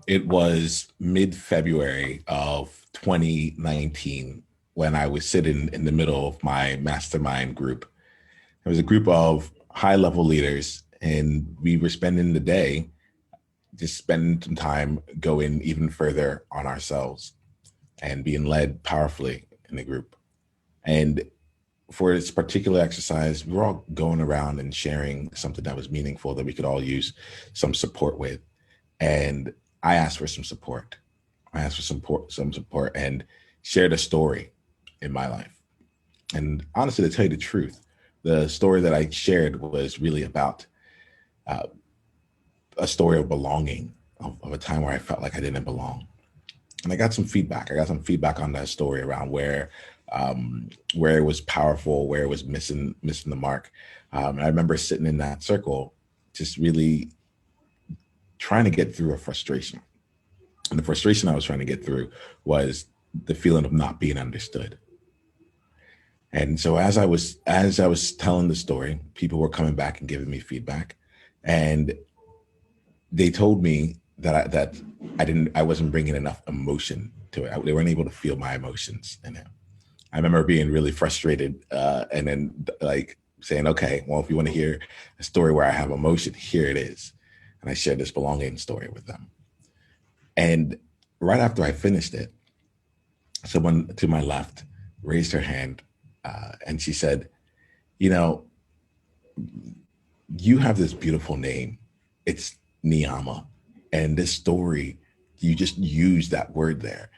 It was mid-February of 2019 when I was sitting in the middle of my mastermind group. It was a group of high-level leaders, and we were spending the day just spending some time going even further on ourselves and being led powerfully in the group. And for this particular exercise, we were all going around and sharing something that was meaningful that we could all use some support with. And I asked for some support. I asked for some support, and shared a story in my life. And honestly, to tell you the truth, the story that I shared was really about uh, a story of belonging, of a time where I felt like I didn't belong. And I got some feedback. I got some feedback on that story around where it was powerful, where it was missing the mark. And I remember sitting in that circle, just really trying to get through a frustration. And the frustration I was trying to get through was the feeling of not being understood. And so as I was telling the story, people were coming back and giving me feedback, and they told me that I wasn't bringing enough emotion to it. They weren't able to feel my emotions in it. I remember being really frustrated, and then like saying, "Okay, well, if you want to hear a story where I have emotion, here it is." And I shared this belonging story with them. And right after I finished it, someone to my left raised her hand, and she said, "You know, you have this beautiful name. It's Niyama. And this story, you just use that word there.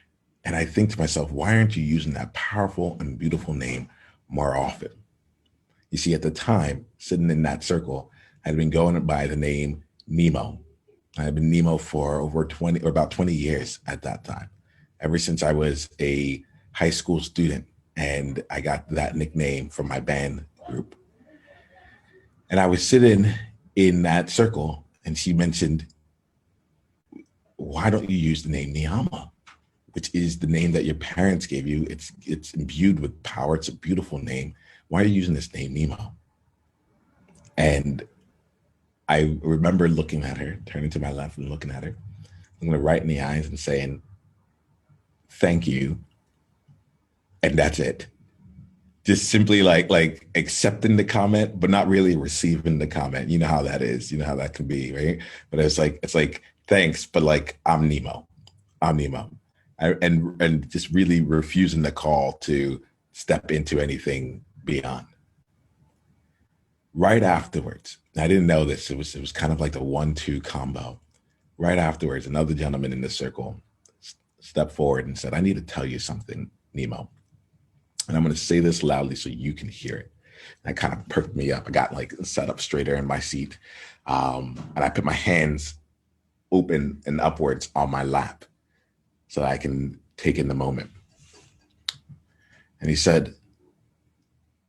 And I think to myself, why aren't you using that powerful and beautiful name more often?" You see, at the time, sitting in that circle, I'd been going by the name Nemo. I had been Nemo for over 20 or about 20 years at that time, ever since I was a high school student. And I got that nickname from my band group. And I was sitting in that circle, and she mentioned, why don't you use the name Niyama, which is the name that your parents gave you? It's imbued with power. It's a beautiful name. Why are you using this name Nemo? And I remember looking at her, turning to my left and looking at her, looking her right in the eyes and saying, "Thank you." And that's it. Just simply like accepting the comment, but not really receiving the comment. You know how that is. You know how that can be, right? But it's like thanks, but like I'm Nemo. I'm Nemo. And just really refusing the call to step into anything beyond. Right afterwards, I didn't know this. It was kind of like the 1-2 combo. Right afterwards, another gentleman in the circle stepped forward and said, "I need to tell you something, Nemo. And I'm going to say this loudly so you can hear it." And that kind of perked me up. I got like set up straighter in my seat. And I put my hands open and upwards on my lap so that I can take in the moment. And he said,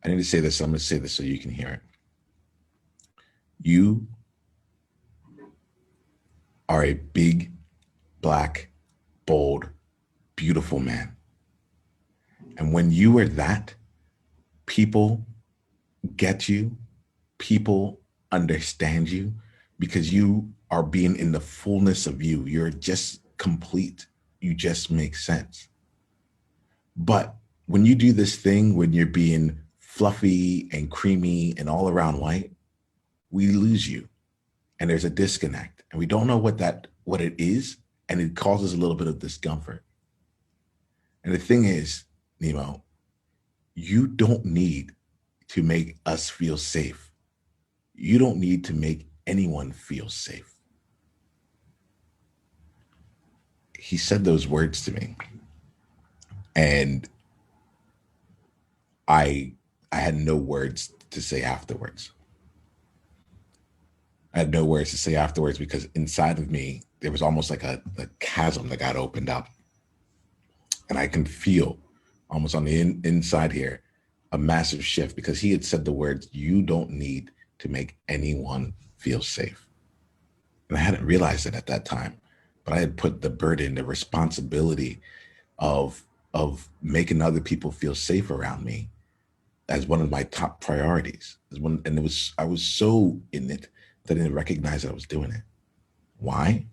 "I need to say this. So I'm going to say this so you can hear it. You are a big, black, bold, beautiful man. And when you are that, people get you, people understand you because you are being in the fullness of you. You're just complete. You just make sense. But when you do this thing, when you're being fluffy and creamy and all around white, we lose you, and there's a disconnect, and we don't know what it is, and it causes a little bit of discomfort. And the thing is, Nemo, you don't need to make us feel safe. You don't need to make anyone feel safe." He said those words to me, and I I had no words to say afterwards. I had no words to say afterwards because inside of me there was almost like a chasm that got opened up, and I can feel almost on the inside here a massive shift because he had said the words, "You don't need to make anyone feel safe." And I hadn't realized it at that time, but I had put the burden, the responsibility of making other people feel safe around me as one of my top priorities. As one, and I was so in it that I didn't recognize that I was doing it. Why?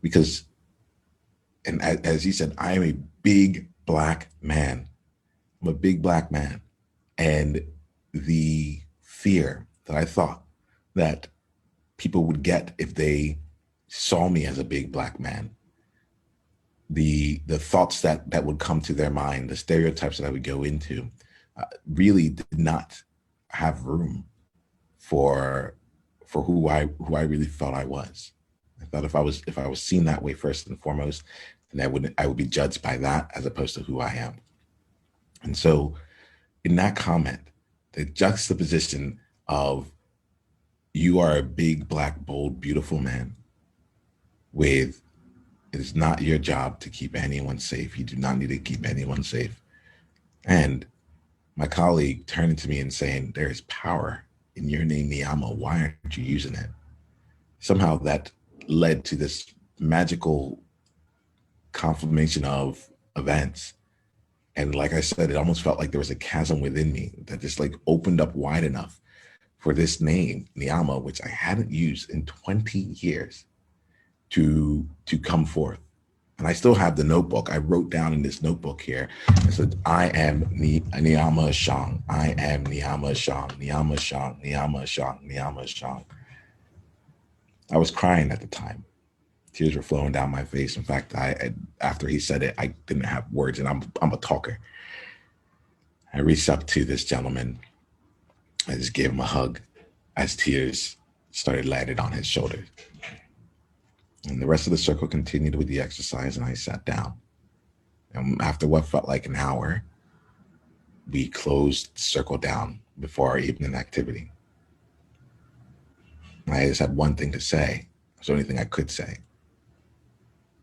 Because And as he said, I am a big black man. I'm a big black man. And the fear that I thought that people would get if they saw me as a big black man, the thoughts that would come to their mind, the stereotypes that I would go into, really did not have room for who I really felt I was. I thought if I was seen that way first and foremost, then I would be judged by that as opposed to who I am. And so in that comment, the juxtaposition of you are a big, black, bold, beautiful man with it is not your job to keep anyone safe. You do not need to keep anyone safe. And my colleague turning to me and saying, there is power in your name, Niyama. Why aren't you using it? Somehow that led to this magical confirmation of events. And like I said, it almost felt like there was a chasm within me that just like opened up wide enough for this name, Niyama, which I hadn't used in 20 years, to come forth. And I still have the notebook. I wrote down in this notebook here, I said, I am Niyama Shang. I am Niyama Shang, Niyama Shang, Niyama Shang, Niyama Shang. I was crying at the time. Tears were flowing down my face. In fact, after he said it, I didn't have words, and I'm a talker. I reached up to this gentleman. I just gave him a hug as tears started landing on his shoulders. And the rest of the circle continued with the exercise, and I sat down. And after what felt like an hour, we closed the circle down before our evening activity. I just had one thing to say. It was the only thing I could say.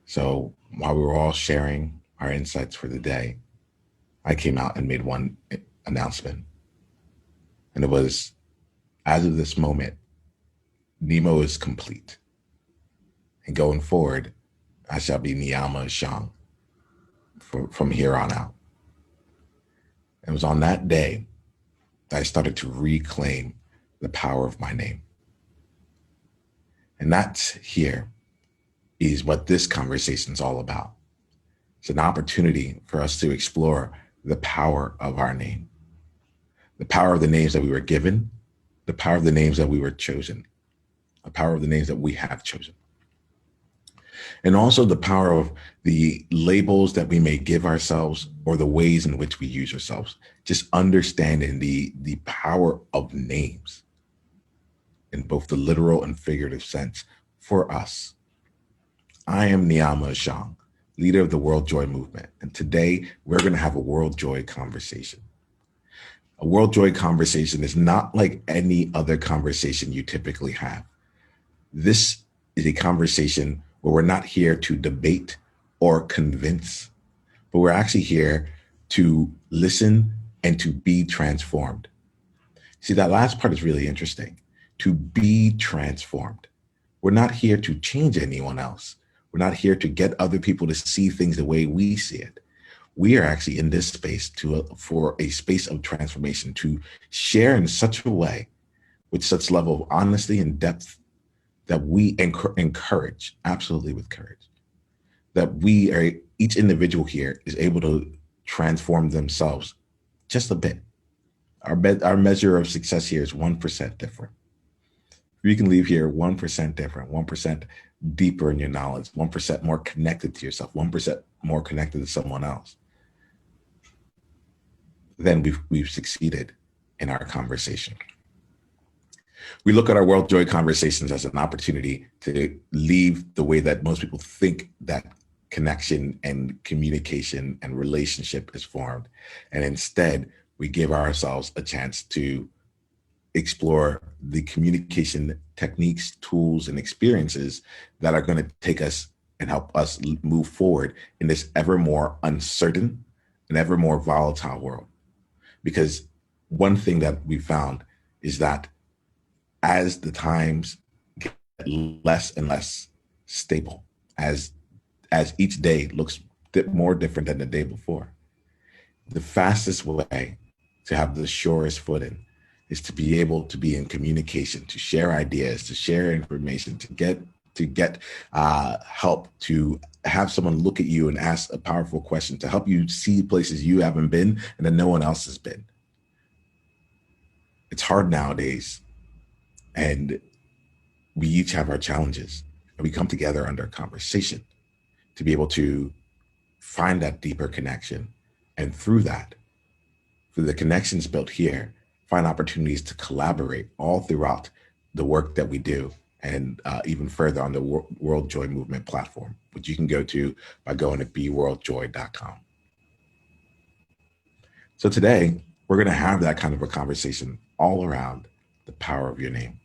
So while we were all sharing our insights for the day, I came out and made one announcement. And it was, as of this moment, Nemo is complete. And going forward, I shall be Niyama Shang from here on out. It was on that day that I started to reclaim the power of my name. And that's here is what this conversation is all about. It's an opportunity for us to explore the power of our name, the power of the names that we were given, the power of the names that we were chosen, the power of the names that we have chosen. And also the power of the labels that we may give ourselves or the ways in which we use ourselves. Just understanding the power of names in both the literal and figurative sense for us. I am Niyama Shang, leader of the World Joy Movement. And today we're going to have a World Joy conversation. A World Joy conversation is not like any other conversation you typically have. This is a conversation where we're not here to debate or convince, but we're actually here to listen and to be transformed. See, that last part is really interesting. To be transformed. We're not here to change anyone else. We're not here to get other people to see things the way we see it. We are actually in this space for a space of transformation, to share in such a way, with such level of honesty and depth, that we encourage, absolutely with courage, that we are, each individual here is able to transform themselves just a bit. Our measure of success here is 1% different. You can leave here 1% different, 1% deeper in your knowledge, 1% more connected to yourself, 1% more connected to someone else. Then we've succeeded in our conversation. We look at our World Joy conversations as an opportunity to leave the way that most people think that connection and communication and relationship is formed. And instead, we give ourselves a chance to explore the communication techniques, tools, and experiences that are going to take us and help us move forward in this ever more uncertain and ever more volatile world. Because one thing that we found is that as the times get less and less stable, as each day looks more different than the day before, the fastest way to have the surest footing is to be able to be in communication, to share ideas, to share information, to get to get help, to have someone look at you and ask a powerful question, to help you see places you haven't been and that no one else has been. It's hard nowadays, and we each have our challenges, and we come together under a conversation to be able to find that deeper connection. And through that, through the connections built here, find opportunities to collaborate all throughout the work that we do, and even further on the World Joy Movement platform, which you can go to by going to beworldjoy.com. So today, we're going to have that kind of a conversation all around the power of your name.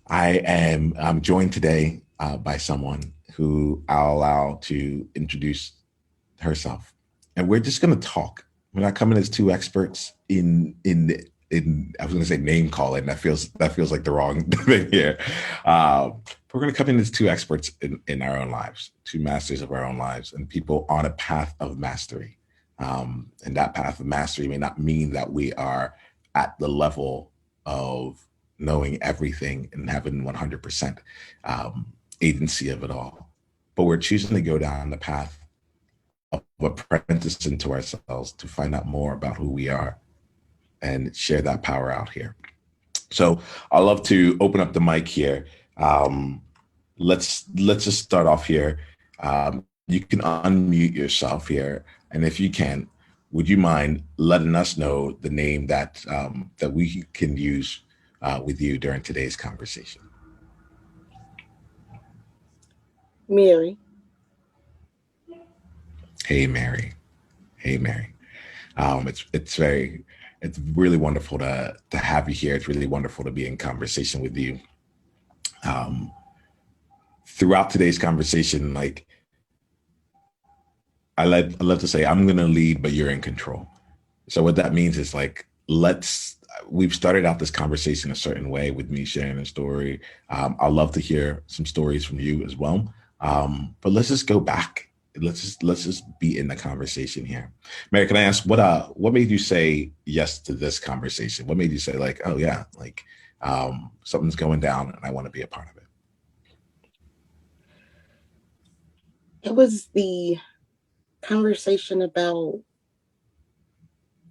I'm joined today by someone who I'll allow to introduce herself, and we're just going to talk. We're not coming as two experts in I was going to say name calling. That feels like the wrong thing here. We're going to come in as two experts in our own lives, two masters of our own lives, and people on a path of mastery. And that path of mastery may not mean that we are at the level of knowing everything and having 100% agency of it all, but we're choosing to go down the path of apprenticing to ourselves to find out more about who we are and share that power out here. So I'd love to open up the mic here. Let's just start off here. You can unmute yourself here, and if you can, would you mind letting us know the name that that we can use with you during today's conversation? Mary. Hey, Mary. Hey, Mary. It's really wonderful to have you here. It's really wonderful to be in conversation with you. Throughout today's conversation, like I love to say, I'm going to lead, but you're in control. So what that means is like, we've started out this conversation a certain way with me sharing a story. I'd love to hear some stories from you as well. But let's just go back. Let's just be in the conversation here. Mary, can I ask what made you say yes to this conversation? What made you say like, oh yeah, like something's going down and I want to be a part of it? It was the conversation about,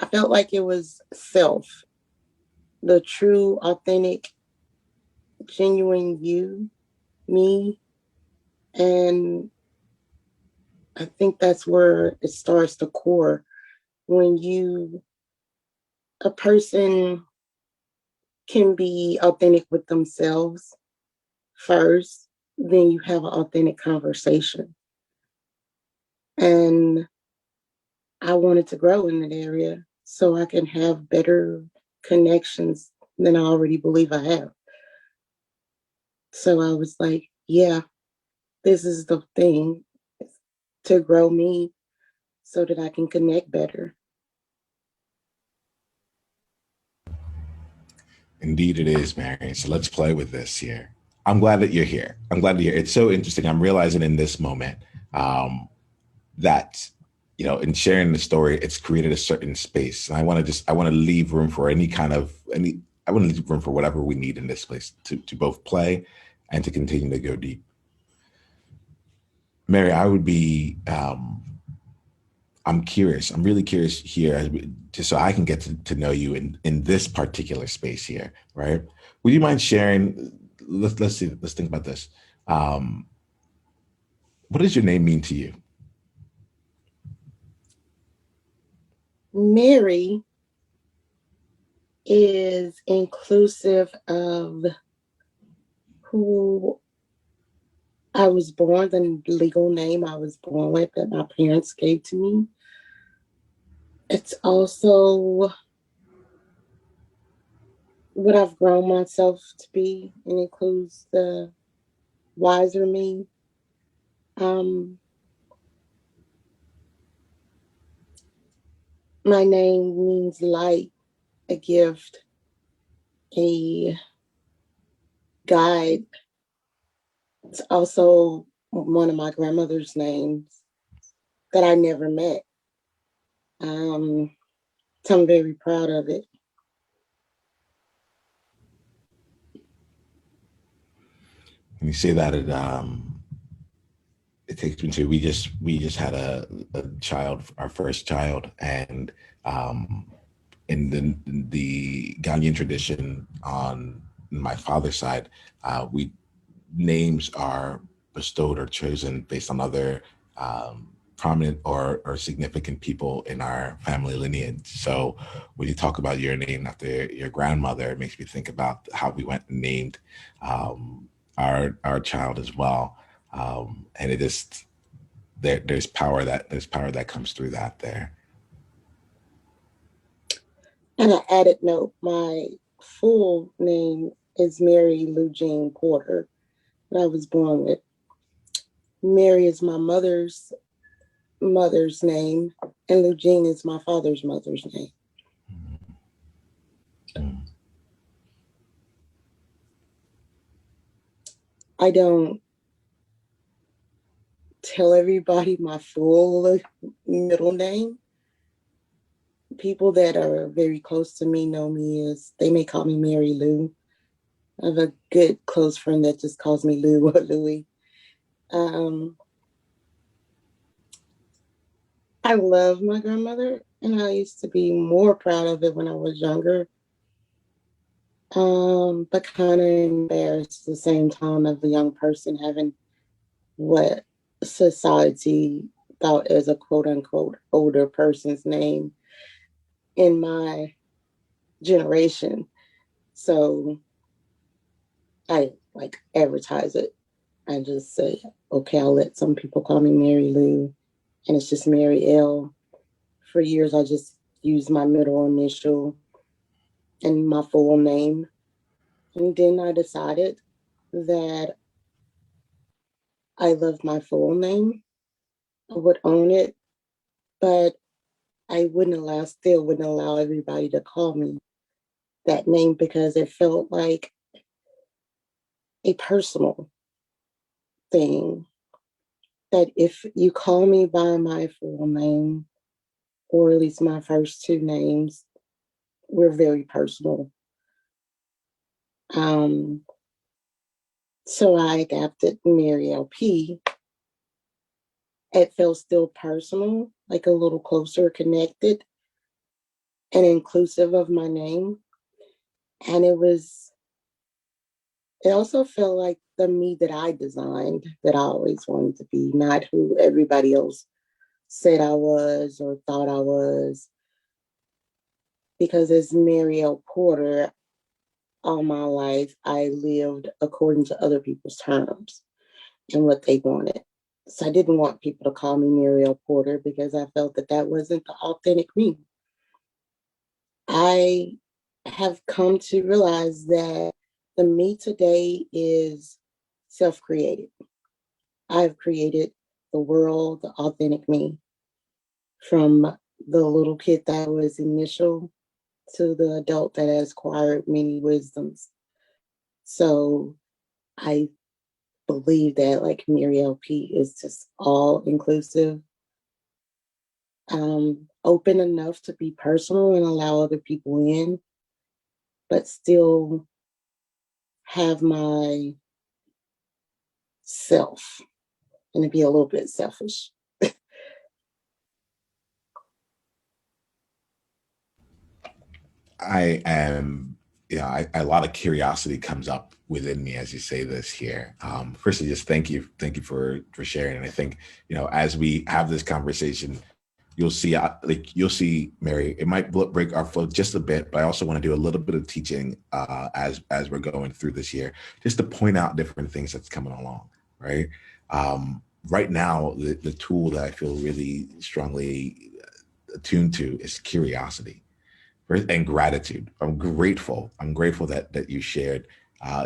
I felt like it was self, the true, authentic, genuine you, me. And I think that's where it starts the core. When a person can be authentic with themselves first, then you have an authentic conversation. And I wanted to grow in that area so I can have better connections than I already believe I have. So I was like, yeah, this is the thing, to grow me so that I can connect better. Indeed it is, Mary. So let's play with this here. I'm glad that you're here. I'm glad that you're here. It's so interesting. I'm realizing in this moment that, you know, in sharing the story, it's created a certain space. And I want to leave room for I want to leave room for whatever we need in this place to both play and to continue to go deep. Mary, I'm curious. I'm really curious here, just so I can get to know you in this particular space here, right? Would you mind sharing? Let's see. Let's think about this. What does your name mean to you? Mary is inclusive of who I was born, the legal name I was born with that my parents gave to me. It's also what I've grown myself to be, and includes the wiser me. My name means light, a gift, a guide. It's also one of my grandmother's names that I never met. So I'm very proud of it. And you say that it takes me to we just had a child, our first child, and in the Ghanaian tradition on my father's side, we names are bestowed or chosen based on other prominent or significant people in our family lineage. So when you talk about your name after your grandmother, it makes me think about how we went and named our child as well. And it just there's power that comes through that there. And an added note, my full name is Mary Lou Jean Porter, that I was born with. Mary is my mother's name, and Lou Jean is my father's mother's name. Mm. I don't tell everybody my full middle name. People that are very close to me know me as, they may call me Mary Lou. I have a good close friend that just calls me Lou or Louie. I love my grandmother, and I used to be more proud of it when I was younger, but kind of embarrassed at the same time of a young person having what society thought as a quote unquote older person's name in my generation. So I like advertise it. I just say, okay, I'll let some people call me Mary Lou, and it's just Mary L. For years, I just used my middle initial and my full name. And then I decided that I love my full name. I would own it, but still wouldn't allow everybody to call me that name because it felt like a personal thing. That if you call me by my full name, or at least my first two names, we're very personal. Um, so I adapted Mary LP. It felt still personal, like a little closer connected and inclusive of my name. And it also felt like the me that I designed, that I always wanted to be, not who everybody else said I was or thought I was. Because as Mary L. Porter, all my life, I lived according to other people's terms and what they wanted. So I didn't want people to call me Mary L. Porter because I felt that that wasn't the authentic me. I have come to realize that the me today is self created. I've created the world, the authentic me, from the little kid that was initial to the adult that has acquired many wisdoms. So I believe that like Mary LP is just all inclusive, open enough to be personal and allow other people in, but still have my self and to be a little bit selfish. I am, a lot of curiosity comes up within me as you say this here. Firstly, just thank you for sharing. And I think, as we have this conversation, you'll see, Mary. It might break our flow just a bit, but I also want to do a little bit of teaching as we're going through this year, just to point out different things that's coming along, right? Right now, the tool that I feel really strongly attuned to is curiosity and gratitude. I'm grateful that you shared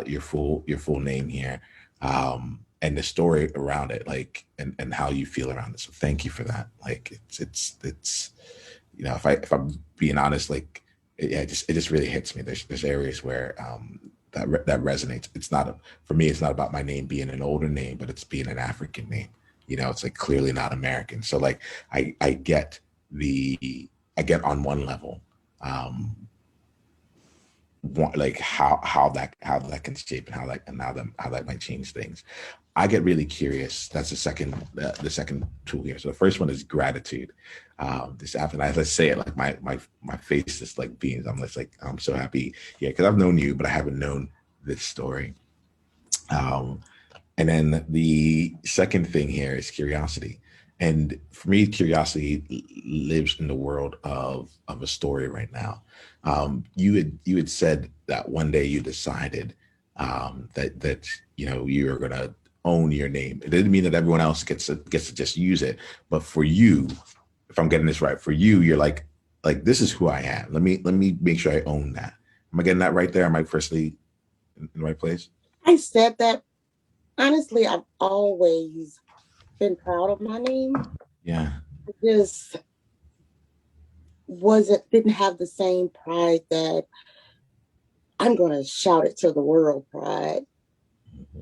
your full name here, and the story around it, like and how you feel around it. So thank you for that. Like it's if I'm being honest, like it just really hits me. There's areas where that resonates. It's not for me. It's not about my name being an older name, but it's being an African name. It's like clearly not American. So like I get the I get on one level, um, like how that can shape and how that might change things. I get really curious. That's the second tool here. So the first one is gratitude. This after I let's say it like my face is like beams. I'm just like I'm so happy. Yeah, because I've known you, but I haven't known this story. Um, and then the second thing here is curiosity. And for me, curiosity lives in the world of a story right now. You had said that one day you decided that you know you're gonna own your name. It didn't mean that everyone else gets to just use it, but for you, if I'm getting this right, for you, you're like this is who I am. Let me make sure I own that. Am I getting that right there? Am I firstly in the right place? I said that honestly, I've always been proud of my name. Yeah. I just didn't have the same pride that I'm gonna shout it to the world pride.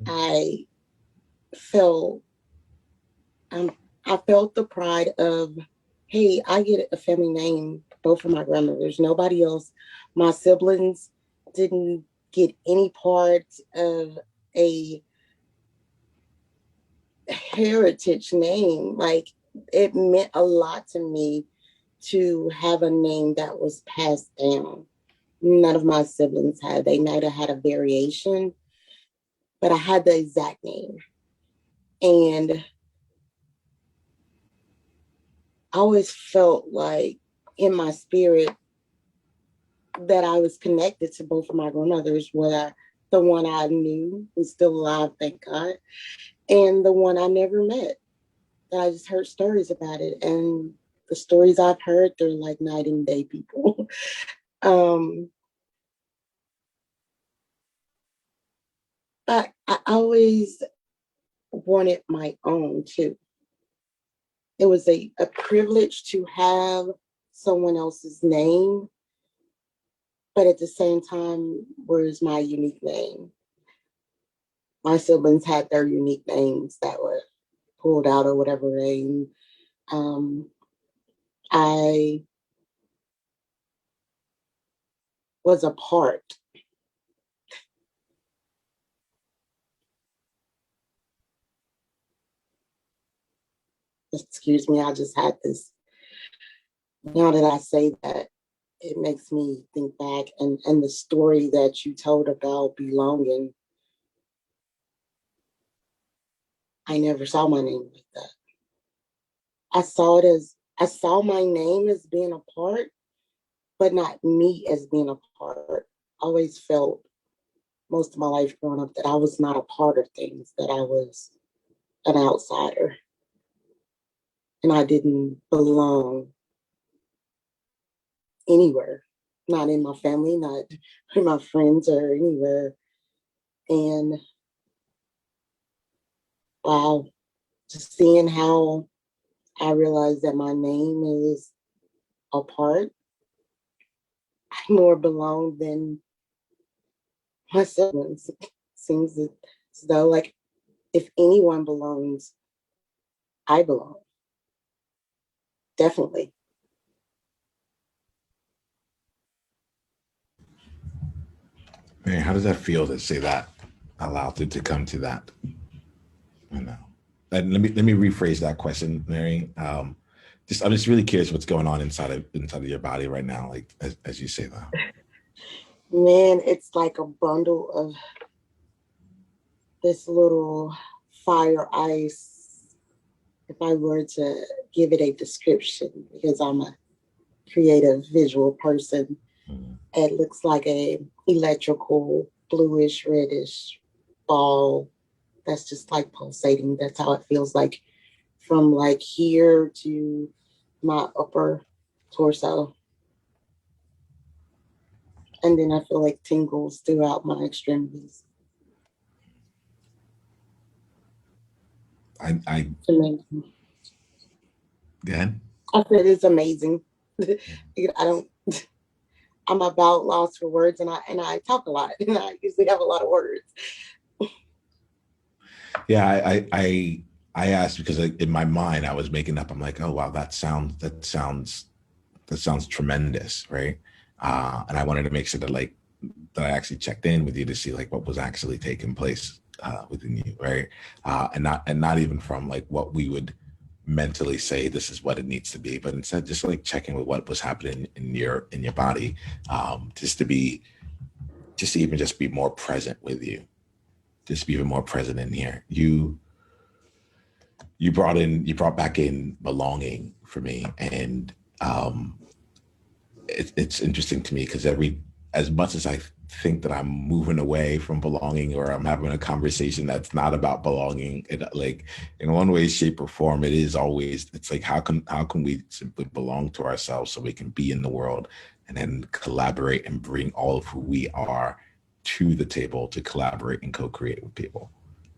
I felt I felt the pride of, hey, I get a family name, both of my grandmothers, nobody else. My siblings didn't get any part of a heritage name. Like it meant a lot to me to have a name that was passed down. None of my siblings had. They might have had a variation, but I had the exact name. And I always felt like in my spirit that I was connected to both of my grandmothers, whether the one I knew was still alive, thank God, and the one I never met, that I just heard stories about it. And the stories I've heard, they're like night and day people. um, but I always wanted my own too. It was a privilege to have someone else's name, but at the same time, was my unique name. My siblings had their unique names that were pulled out or whatever name. Um, I was a part. Excuse me, I just had this. Now that I say that, it makes me think back and the story that you told about belonging. I never saw my name like that. I saw my name as being a part, but not me as being a part. I always felt most of my life growing up that I was not a part of things, that I was an outsider and I didn't belong anywhere, not in my family, not with my friends or anywhere. And wow, just seeing how I realized that my name is a part, I more belong than my siblings. Seems as though like if anyone belongs, I belong. Definitely. Man, how does that feel to say that aloud to come to that? I know. And let me rephrase that question, Mary. I'm just really curious what's going on inside of your body right now, like as you say that. Man, it's like a bundle of this little fire ice. If I were to give it a description, because I'm a creative visual person, Mhm. it looks like a electrical bluish reddish ball that's just like pulsating. That's how it feels like from like here to my upper torso. And then I feel like tingles throughout my extremities. I It's amazing. Again. I said it's amazing. I don't I'm about lost for words and I talk a lot and I usually have a lot of words. Yeah, I asked because in my mind I was making up. I'm like, oh wow, that sounds tremendous, right? And I wanted to make sure that like that I actually checked in with you to see like what was actually taking place within you, right? And not even from like what we would mentally say this is what it needs to be, but instead just like checking with what was happening in your body, just to be just to even just be more present with you, just be even more present in here. You brought back in belonging for me, and it's interesting to me because as much as I think that I'm moving away from belonging or I'm having a conversation that's not about belonging, like in one way, shape, or form, it is always, it's like how can we simply belong to ourselves so we can be in the world and then collaborate and bring all of who we are to the table to collaborate and co-create with people,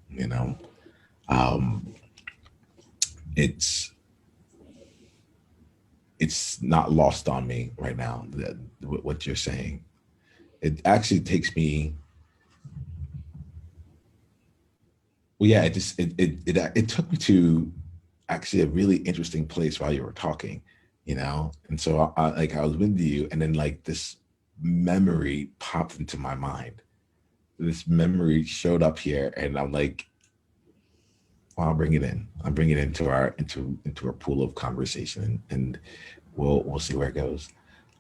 you know? Um, it's it's not lost on me right now that what you're saying. It actually takes me, well, yeah, it took me to actually a really interesting place while you were talking, you know. And so like I was with you, and then like this memory popped into my mind. This memory showed up here, and I'm like, well, I'll bring it in. I'll bring it into our pool of conversation, and we'll see where it goes.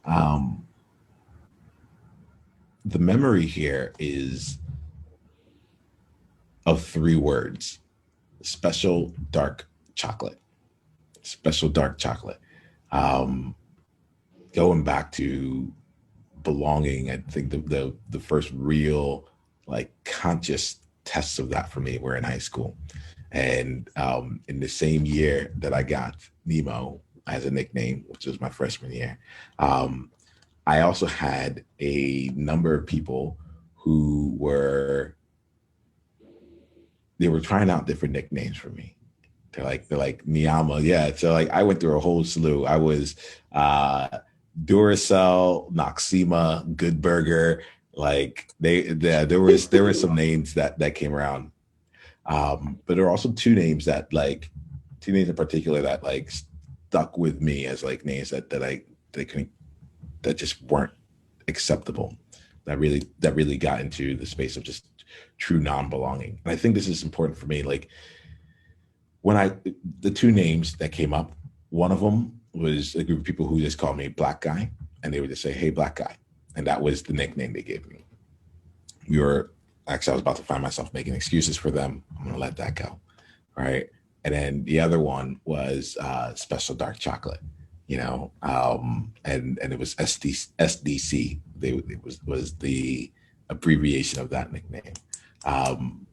Um, the memory here is of three words: special dark chocolate. Special dark chocolate. Um, Going back to belonging, I think the first real like conscious tests of that for me were in high school, and in the same year that I got Nemo as a nickname, which was my freshman year, um, I also had a number of people who were they were trying out different nicknames for me. They're like Niyama, yeah. So like I went through a whole slew. I was uh Duracell, Noxema, Good Burger. Like there were some names that came around. But there are also two names in particular that like stuck with me as like names that couldn't that just weren't acceptable. That really got into the space of just true non-belonging. And I think this is important for me. Like when the two names that came up, one of them was a group of people who just called me Black Guy, and they would just say, "Hey, Black Guy," and that was the nickname they gave me. We were Actually, I was about to find myself making excuses for them. I'm gonna let that go, right? And then the other one was Special Dark Chocolate, you know, and it was SDC. It was the abbreviation of that nickname. Um,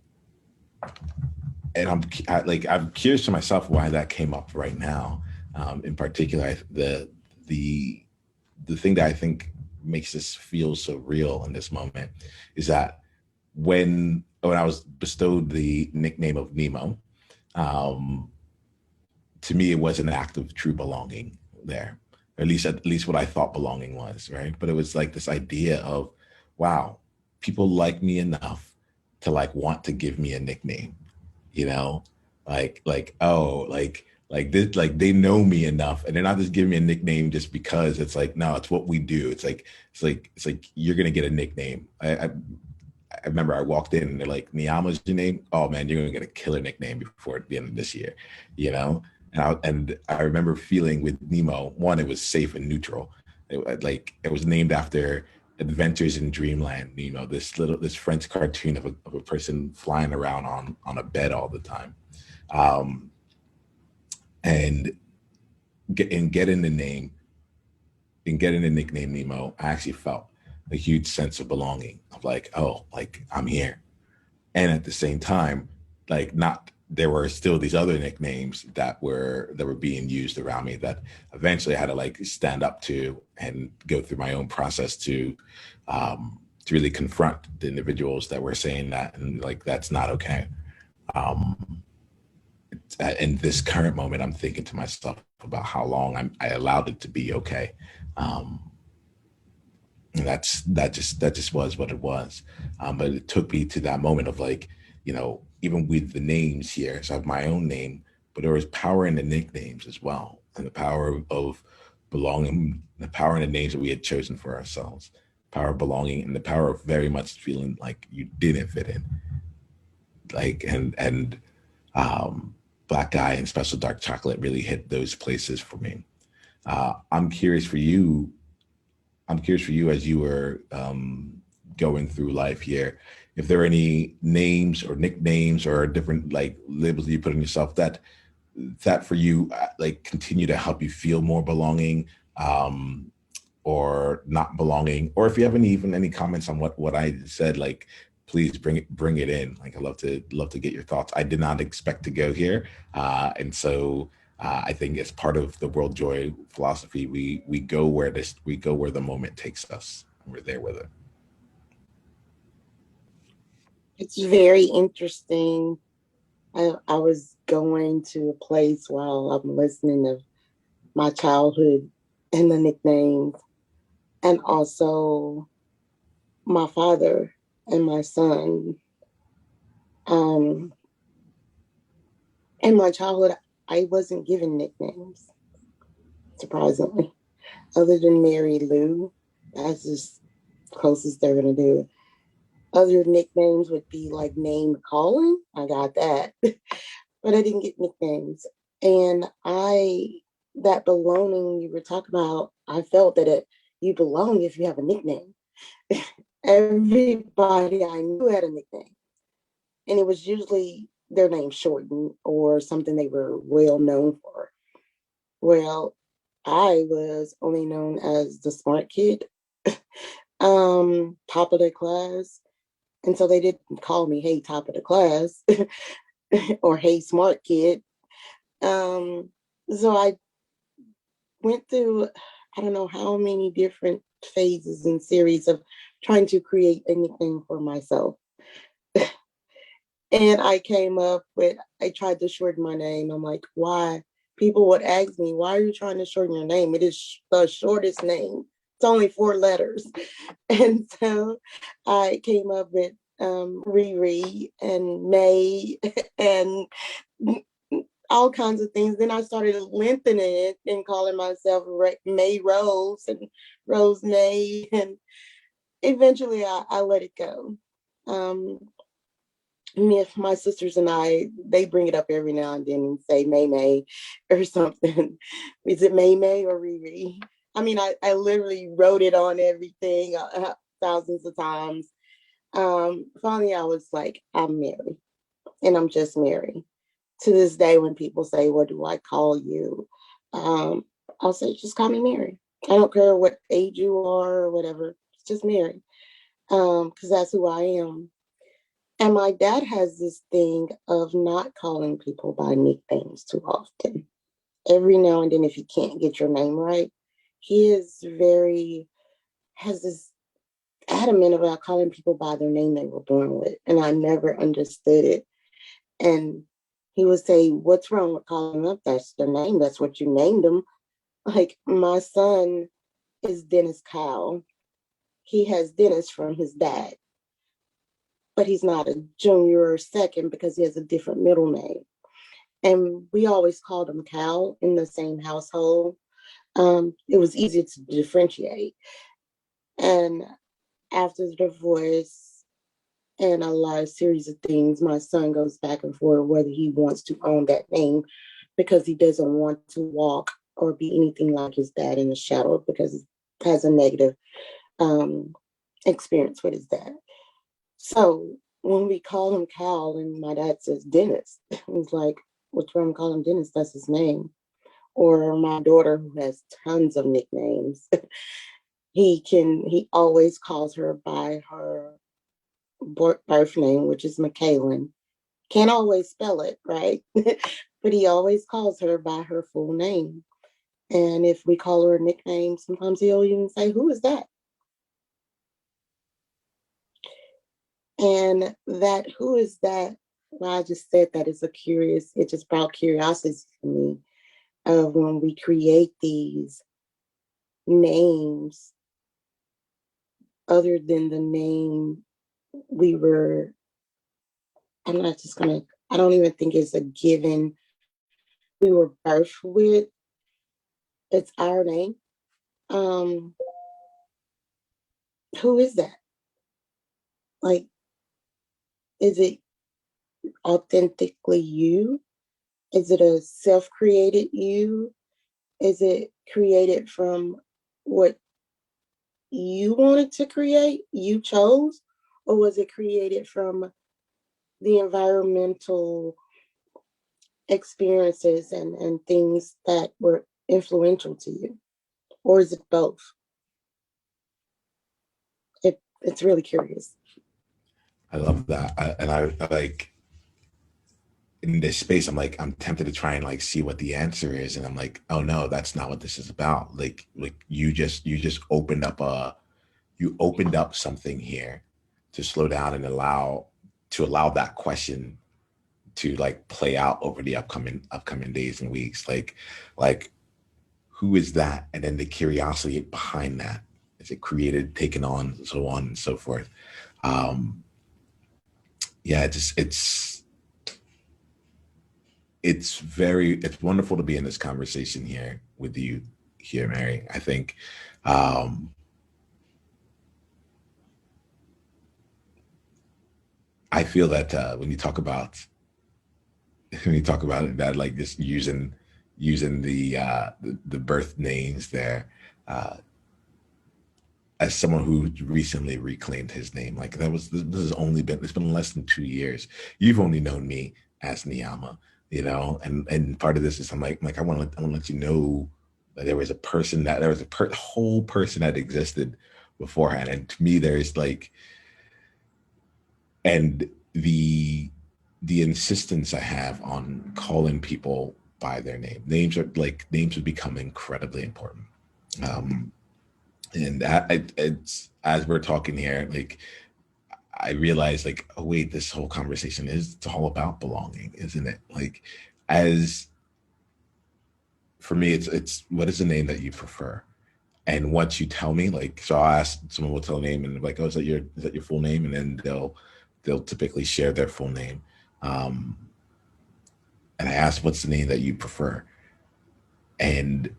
and I'm curious to myself why that came up right now. In particular, the the thing that I think makes this feel so real in this moment is that when I was bestowed the nickname of Nemo, um, to me it was an act of true belonging there. At least what I thought belonging was, right? But it was like this idea of, wow, people like me enough to like want to give me a nickname, you know, oh this, like they know me enough and they're not just giving me a nickname just because. It's like, no, it's what we do. It's like you're gonna get a nickname. I remember I walked in and they're like, Niyama's your name? Oh man, you're gonna get a killer nickname before the end of this year, you know. And I remember feeling with Nemo, one, it was safe and neutral. It was named after Adventures in Dreamland, you know, this French cartoon of a person flying around on a bed all the time. Um, and getting the name and getting the nickname Nemo, I actually felt a huge sense of belonging of like, oh, like I'm here. And at the same time, like not there were still these other nicknames that were being used around me that eventually I had to like stand up to and go through my own process to really confront the individuals that were saying that, and like that's not okay. Um, in this current moment, I'm thinking to myself about how long I allowed it to be okay. Um, and that just was what it was. But it took me to that moment of like, you know, even with the names here, so I have my own name, but there was power in the nicknames as well, and the power of belonging, the power in the names that we had chosen for ourselves. power of belonging, and the power of very much feeling like you didn't fit in. Like and Black Guy and Special Dark Chocolate really hit those places for me. I'm curious for you. I'm curious for you as you were going through life here, if there are any names or nicknames or different like labels that you put on yourself that for you like continue to help you feel more belonging, or not belonging, or if you have any comments on what I said, like please bring it in. Like I love to get your thoughts. I did not expect to go here, and so I think it's part of the World Joy philosophy. We go where the moment takes us. And we're there with it. It's very interesting. I was going to a place while I'm listening to my childhood and the nicknames, and also my father and my son. Um, in my childhood, I wasn't given nicknames, surprisingly, other than Mary Lou. That's just closest they're gonna do. Other nicknames would be like name calling. I got that, but I didn't get nicknames. And that belonging you were talking about, I felt that you belong if you have a nickname. Everybody I knew had a nickname, and it was usually their name shortened or something they were well known for. Well, I was only known as the smart kid, top of the class. And so they didn't call me, hey, top of the class or hey, smart kid. Um, so I went through, I don't know how many different phases and series of trying to create a nickname for myself. And I tried to shorten my name. I'm like, why? People would ask me, why are you trying to shorten your name? It is the shortest name. It's only 4 letters. And so I came up with Riri and May and all kinds of things. Then I started lengthening it and calling myself May Rose and Rose May. And eventually I let it go. My sisters and they bring it up every now and then and say May May or something. Is it May May or Riri? I mean, I literally wrote it on everything thousands of times. Finally, I was like, I'm Mary, and I'm just Mary. To this day, when people say, what do I call you? I'll say, just call me Mary. I don't care what age you are or whatever. It's just Mary, because that's who I am. And my dad has this thing of not calling people by nicknames too often. Every now and then, if you can't get your name right, he has this adamant about calling people by their name they were born with. And I never understood it. And he would say, what's wrong with calling up? That's their name. That's what you named them. Like my son is Dennis Kyle. He has Dennis from his dad, but he's not a junior or second because he has a different middle name. And we always called him Cal in the same household. It was easier to differentiate. And after the divorce and a series of things, my son goes back and forth whether he wants to own that name because he doesn't want to walk or be anything like his dad in the shadow because he has a negative um, experience with his dad. So when we call him Cal and my dad says Dennis, he's like, what's wrong calling him Dennis? That's his name. Or my daughter who has tons of nicknames, he always calls her by her birth name, which is McKaylin. Can't always spell it, right? But he always calls her by her full name. And if we call her a nickname, sometimes he'll even say, who is that? And that who is that? Well, I just said that is it just brought curiosity to me of when we create these names other than the name we were. I'm not just gonna, I don't even think it's a given we were birthed with. It's our name. Um, who is that? Like, is it authentically you? Is it a self created you? Is it created from what you wanted to create, you chose? Or was it created from the environmental experiences and things that were influential to you? Or is it both? It's really curious. I love that. And I like in this space, I'm tempted to try and like see what the answer is. And I'm like, oh no, that's not what this is about. Like you just you opened up something here to slow down and allow that question to like play out over the upcoming days and weeks. Like who is that? And then the curiosity behind that. Is it created, taken on and so forth? Um, yeah, it's wonderful to be in this conversation here with you here, Mary. I think um I feel that when you talk about when you talk about it, that like just using the birth names there, uh as someone who recently reclaimed his name, like this has only been it's been less than 2 years. You've only known me as Niyama, and part of this is I'm like I want to let you know that there was a person that there was a whole person that existed beforehand, and to me there's like and the insistence I have on calling people by their name. Names have become incredibly important. Um, and it's as we're talking here, like I realize, like, oh wait, this whole conversation is it's all about belonging, isn't it? Like, as for me, it's what is the name that you prefer? And once you tell me, like, so I'll ask someone will tell a name and like, oh, is that your full name? And then they'll typically share their full name. Um, and I ask, what's the name that you prefer? And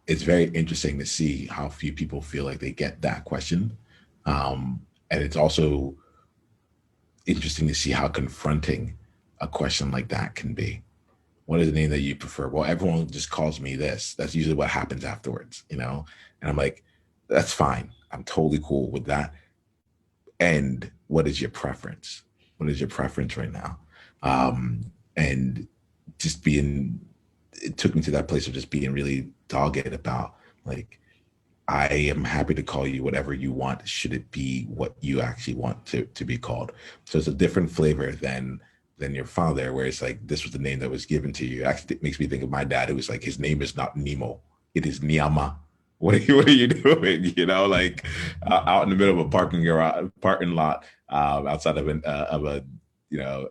it's very interesting to see how few people feel like they get that question. And it's also interesting to see how confronting a question like that can be. What is the name that you prefer? Well, everyone just calls me this. That's usually what happens afterwards. And I'm like, that's fine. I'm totally cool with that. And what is your preference? What is your preference right now? And just being, it took me to that place of just being really dogged about like, I am happy to call you whatever you want, should it be what you actually want to be called. So it's a different flavor than your father, where it's like this was the name that was given to you. Actually, it makes me think of my dad, who was like, his name is not Nemo, it is Niyama. What are you doing? Like out in the middle of a parking lot, outside of a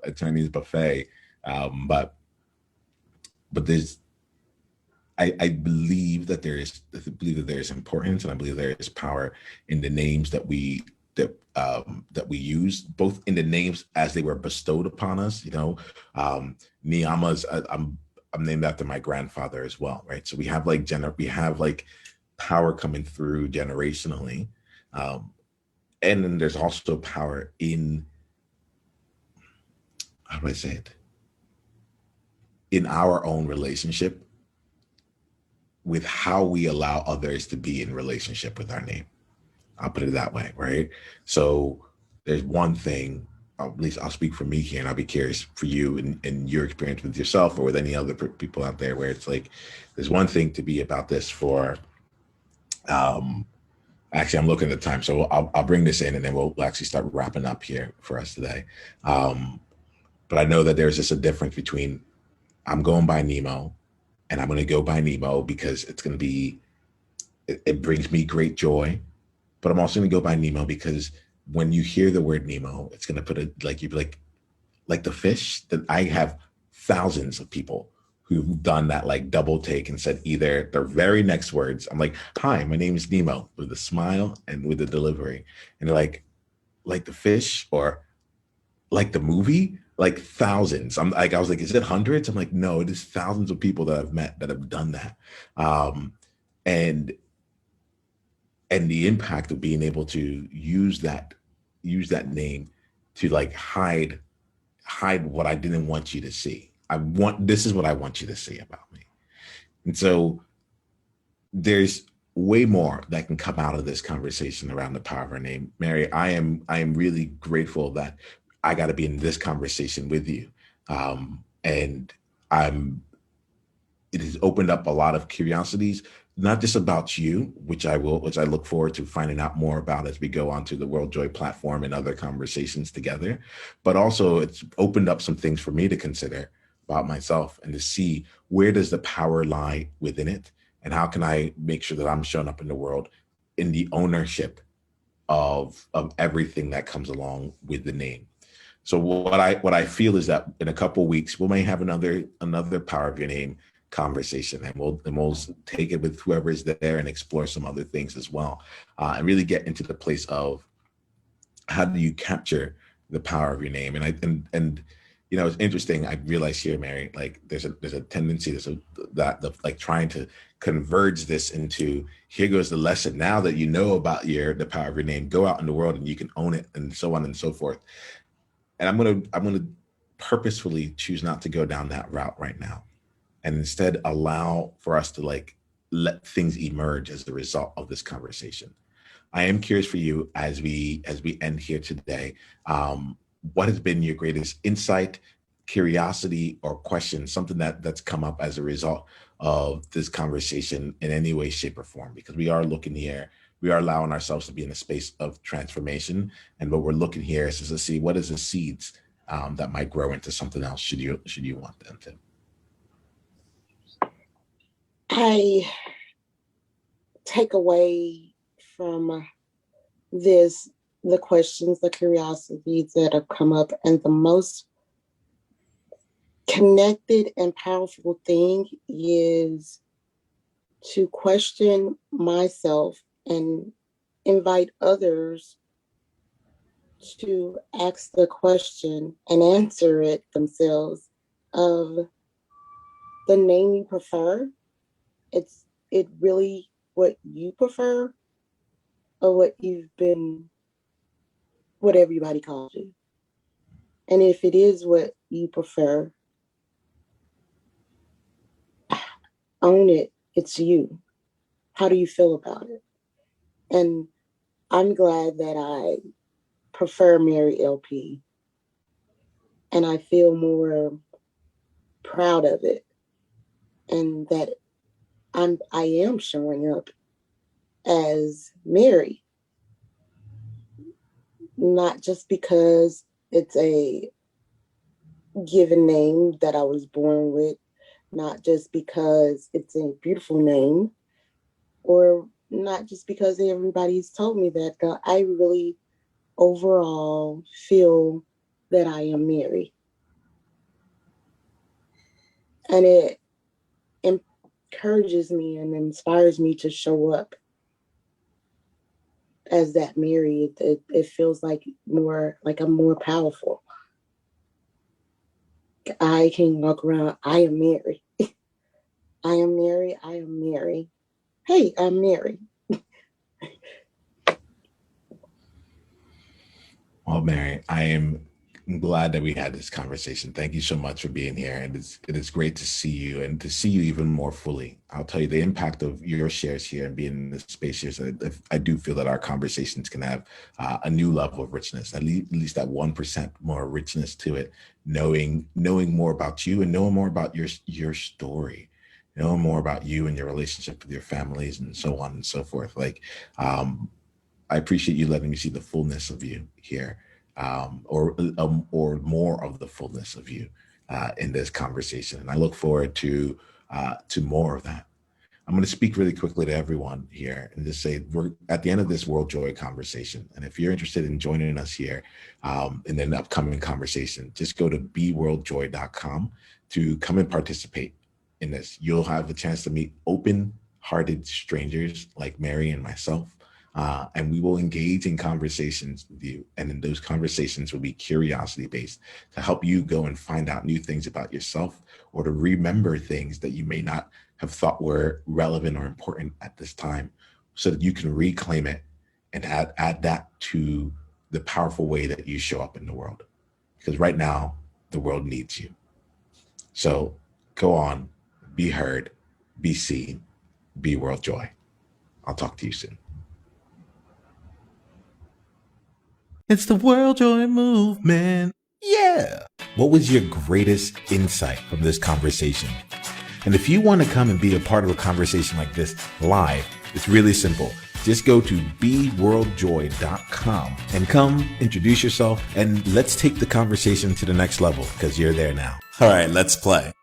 a Chinese buffet. But there's I believe that there is importance, and I believe there is power in the names that we use, both in the names as they were bestowed upon us. Niyama's I'm named after my grandfather as well, right? So we have like power coming through generationally, and then there's also power in, how do I say it, in our own relationship with how we allow others to be in relationship with our name. I'll put it that way, right? So there's one thing, at least I'll speak for me here, and I'll be curious for you and your experience with yourself or with any other people out there, where it's like, there's one thing to be about this for, um, actually, I'm looking at the time, so I'll bring this in and then we'll actually start wrapping up here for us today. Um, but I know that there's just a difference between I'm going by Nemo, and I'm going to go by Nemo because it brings me great joy. But I'm also going to go by Nemo because when you hear the word Nemo, it's going to put it like you'd be like the fish. That I have thousands of people who've done that like double take and said either their very next words. I'm like, hi, my name is Nemo, with a smile and with the delivery. And they're like the fish, or like the movie, like thousands. I was like, is it hundreds? I'm like, no, it is thousands of people that I've met that have done that. And and the impact of being able to use that name to like hide what I didn't want you to see. This is what I want you to see about me. And so there's way more that can come out of this conversation around the power of our name. Mary, I am really grateful that I got to be in this conversation with you. And I'm it has opened up a lot of curiosities, not just about you, which I look forward to finding out more about as we go onto the World Joy platform and other conversations together, but also it's opened up some things for me to consider about myself and to see where does the power lie within it, and how can I make sure that I'm showing up in the world in the ownership of everything that comes along with the name. So what I feel is that in a couple of weeks we may have another power of your name conversation, and we'll take it with whoever is there and explore some other things as well, and really get into the place of how do you capture the power of your name. And you know, it's interesting. I realize here, Mary, like there's a tendency, that the like trying to converge this into, here goes the lesson. Now that you know about the power of your name, go out in the world and you can own it, and so on and so forth. And I'm gonna purposefully choose not to go down that route right now, and instead allow for us to like let things emerge as the result of this conversation. I am curious for you as we end here today. What has been your greatest insight, curiosity, or question? Something that's come up as a result of this conversation in any way, shape, or form? Because we are looking here, we are allowing ourselves to be in a space of transformation, and what we're looking here is to see what is the seeds that might grow into something else. Should you want them to? I take away from this the questions, the curiosities that have come up, and the most connected and powerful thing is to question myself and invite others to ask the question and answer it themselves of the name you prefer. It really what you prefer, or what everybody calls you. And if it is what you prefer, own it. It's you. How do you feel about it? And I'm glad that I prefer Mary LP, and I feel more proud of it, and that I am showing up as Mary, not just because it's a given name that I was born with, not just because it's a beautiful name, or not just because everybody's told me that. I really overall feel that I am Mary. And it encourages me and inspires me to show up as that Mary. It feels like I'm more powerful. I can walk around, I am Mary. I am Mary, I am Mary. Hey, I'm Mary. Well, Mary, I am glad that we had this conversation. Thank you so much for being here. And it is great to see you and to see you even more fully. I'll tell you the impact of your shares here and being in this space here. So I do feel that our conversations can have a new level of richness, at least that 1% more richness to it, knowing more about you and knowing more about your story, knowing more about you and your relationship with your families and so on and so forth. I appreciate you letting me see the fullness of you here, or more of the fullness of you in this conversation. And I look forward to more of that. I'm going to speak really quickly to everyone here and just say we're at the end of this World Joy conversation. And if you're interested in joining us here in an upcoming conversation, just go to beworldjoy.com to come and participate in this. You'll have a chance to meet open-hearted strangers like Mary and myself. And we will engage in conversations with you. And in those conversations will be curiosity based to help you go and find out new things about yourself, or to remember things that you may not have thought were relevant or important at this time. so that you can reclaim it and add that to the powerful way that you show up in the world. Because right now, the world needs you. So go on, be heard, be seen, be world joy. I'll talk to you soon. It's the World Joy Movement. Yeah. What was your greatest insight from this conversation? And if you want to come and be a part of a conversation like this live, it's really simple. Just go to beworldjoy.com and come introduce yourself, and let's take the conversation to the next level, because you're there now. All right, let's play.